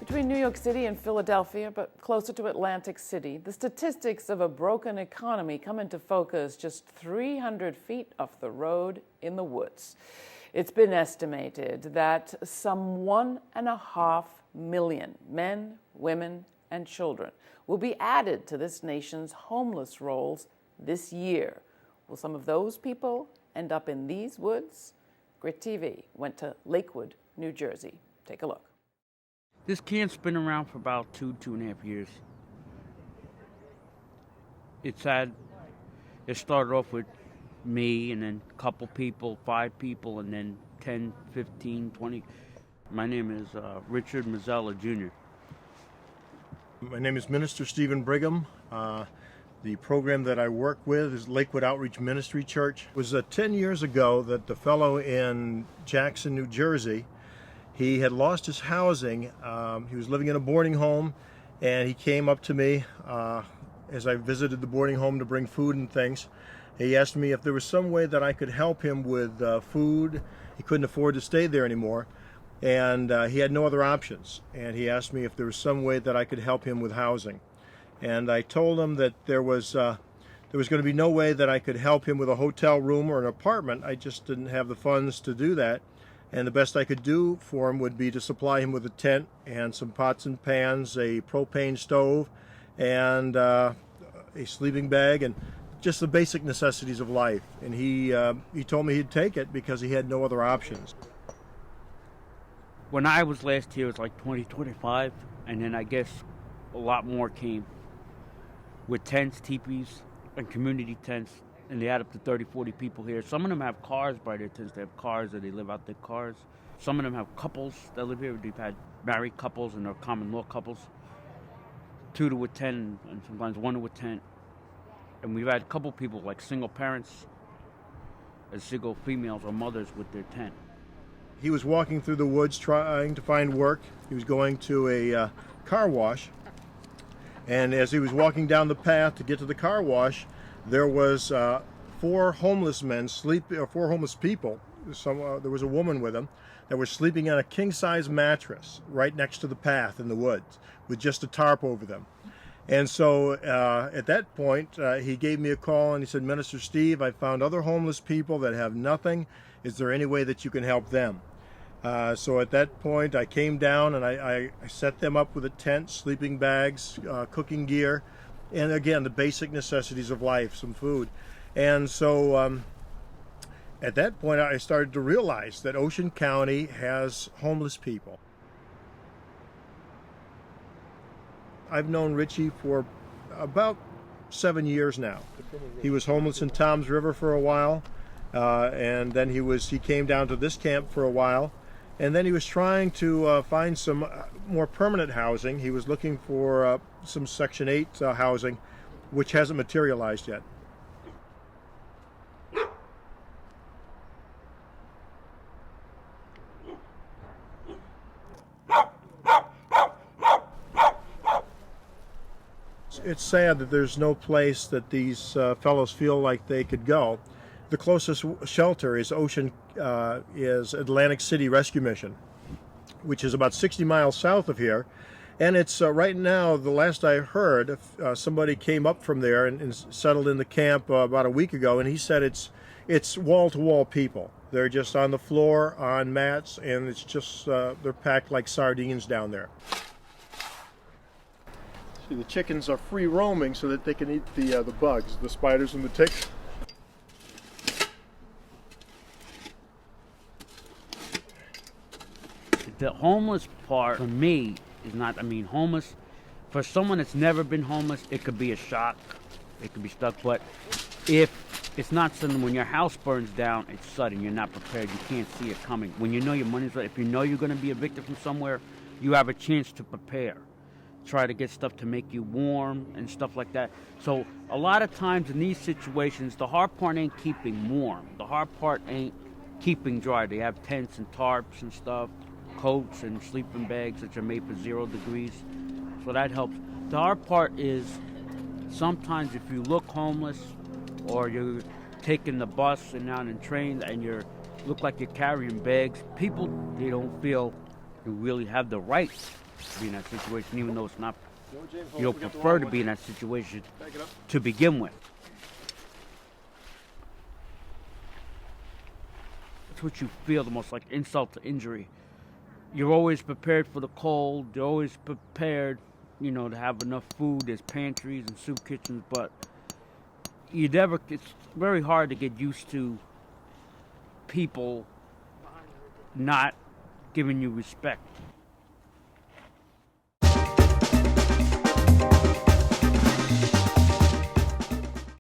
Between New York City and Philadelphia, but closer to Atlantic City, the statistics of a broken economy come into focus just 300 feet off the road in the woods. It's been estimated that some 1.5 million men, women, and children will be added to this nation's homeless rolls this year. Will some of those people end up in these woods? GRITtv went to Lakewood, New Jersey. Take a look. This camp's been around for about 2.5 years. It's sad. It started off with me and then a couple people, 5 people, and then 10, 15, 20. My name is Richard Mazzella Jr. My name is Minister Stephen Brigham. The program that I work with is Lakewood Outreach Ministry Church. It was 10 years ago that the fellow in Jackson, New Jersey, he had lost his housing. He was living in a boarding home, and he came up to me as I visited the boarding home to bring food and things. He asked me if there was some way that I could help him with food. He couldn't afford to stay there anymore, and he had no other options. And he asked me if there was some way that I could help him with housing. And I told him that there was going to be no way that I could help him with a hotel room or an apartment. I just didn't have the funds to do that. And the best I could do for him would be to supply him with a tent and some pots and pans, a propane stove, and a sleeping bag, and just the basic necessities of life. And he told me he'd take it because he had no other options. When I was last here, it was like 2025, and then I guess a lot more came with tents, teepees, and community tents. And they add up to 30, 40 people here. Some of them have cars by their tents. They have cars or they live out their cars. Some of them have couples that live here. They've had married couples and they're common law couples. 2 to a tent and sometimes 1 to a tent. And we've had a couple people like single parents and single females or mothers with their tent. He was walking through the woods trying to find work. He was going to a car wash. And as he was walking down the path to get to the car wash, there was 4 homeless men, 4 homeless people. There was a woman with them that was sleeping on a king-size mattress right next to the path in the woods with just a tarp over them. And so at that point, he gave me a call and he said, Minister Steve, I found other homeless people that have nothing. Is there any way that you can help them? So at that point, I came down and I set them up with a tent, sleeping bags, cooking gear, and again, the basic necessities of life, some food. And so at that point, I started to realize that Ocean County has homeless people. I've known Richie for about 7 years now. He was homeless in Toms River for a while, and then he came down to this camp for a while, and then he was trying to find some more permanent housing. He was looking for some Section 8 housing, which hasn't materialized yet. It's sad that there's no place that these fellows feel like they could go. The closest shelter is Atlantic City Rescue Mission, which is about 60 miles south of here. And it's right now, the last I heard, somebody came up from there and settled in the camp about a week ago, and he said it's wall-to-wall people. They're just on the floor, on mats, and it's just, they're packed like sardines down there. See, the chickens are free roaming so that they can eat the bugs, the spiders and the ticks. The homeless part for me is not, homeless, for someone that's never been homeless, it could be a shock, it could be stuck, but if it's not sudden, when your house burns down, it's sudden, you're not prepared, you can't see it coming. When you know your money's right, if you know you're going to be evicted from somewhere, you have a chance to prepare. Try to get stuff to make you warm and stuff like that. So a lot of times in these situations, the hard part ain't keeping warm. The hard part ain't keeping dry. They have tents and tarps and stuff, coats and sleeping bags that are made for 0 degrees. So that helps. The hard part is sometimes if you look homeless or you're taking the bus and out in train and you look like you're carrying bags, people, they don't feel you really have the right to be in that situation, even though it's not. You don't prefer to be in that situation to begin with. That's what you feel the most, like insult to injury. You're always prepared for the cold. You're always prepared, to have enough food. There's pantries and soup kitchens, but it's very hard to get used to people not giving you respect.